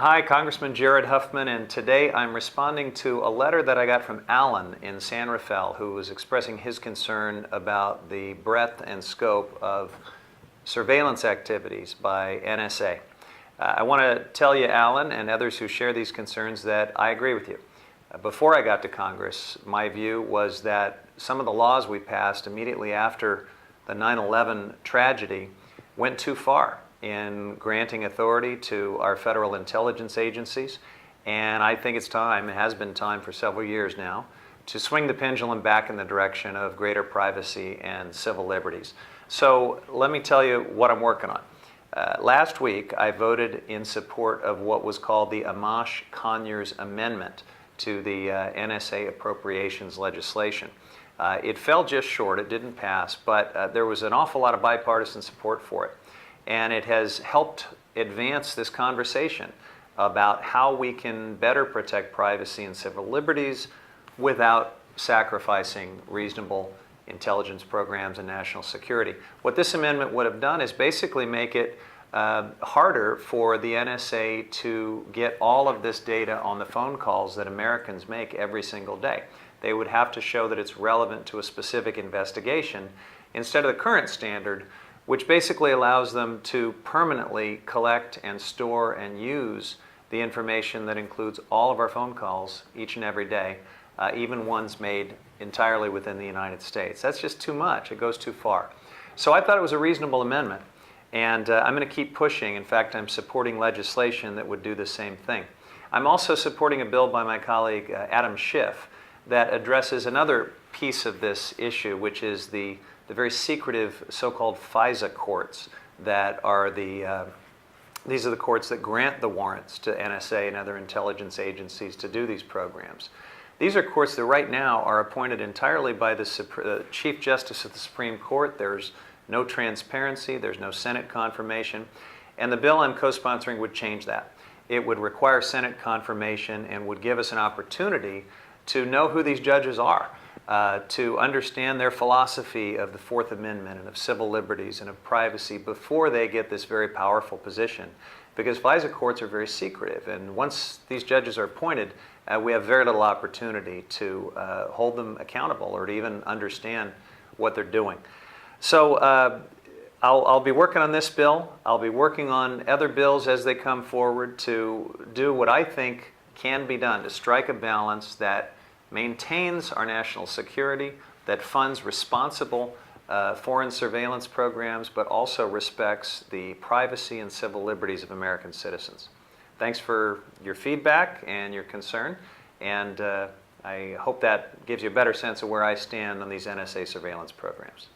Hi, Congressman Jared Huffman, and today I'm responding to a letter that I got from Alan in San Rafael, who was expressing his concern about the breadth and scope of surveillance activities by NSA. I want to tell you, Alan, and others who share these concerns, that I agree with you. Before I got to Congress, my view was that some of the laws we passed immediately after the 9/11 tragedy went too far in granting authority to our federal intelligence agencies, and I think it's time, it has been time for several years now, to swing the pendulum back in the direction of greater privacy and civil liberties. So let me tell you what I'm working on. Last week, I voted in support of what was called the Amash Conyers Amendment to the NSA appropriations legislation. It fell just short, it didn't pass, but there was an awful lot of bipartisan support for it. And it has helped advance this conversation about how we can better protect privacy and civil liberties without sacrificing reasonable intelligence programs and national security. What this amendment would have done is basically make it harder for the NSA to get all of this data on the phone calls that Americans make every single day. They would have to show that it's relevant to a specific investigation instead of the current standard, which basically allows them to permanently collect and store and use the information that includes all of our phone calls each and every day, even ones made entirely within the United States. That's just too much. It goes too far. So I thought it was a reasonable amendment, and I'm going to keep pushing. In fact, I'm supporting legislation that would do the same thing. I'm also supporting a bill by my colleague Adam Schiff that addresses another piece of this issue, which is the very secretive so-called FISA courts that are these are the courts that grant the warrants to NSA and other intelligence agencies to do these programs. These are courts that right now are appointed entirely by the Chief Justice of the Supreme Court. There's no transparency, there's no Senate confirmation, and the bill I'm co-sponsoring would change that. It would require Senate confirmation and would give us an opportunity to know who these judges are. To understand their philosophy of the Fourth Amendment and of civil liberties and of privacy before they get this very powerful position. Because FISA courts are very secretive, and once these judges are appointed, we have very little opportunity to hold them accountable or to even understand what they're doing. So I'll be working on this bill. I'll be working on other bills as they come forward to do what I think can be done to strike a balance that maintains our national security, that funds responsible foreign surveillance programs, but also respects the privacy and civil liberties of American citizens. Thanks for your feedback and your concern, and I hope that gives you a better sense of where I stand on these NSA surveillance programs.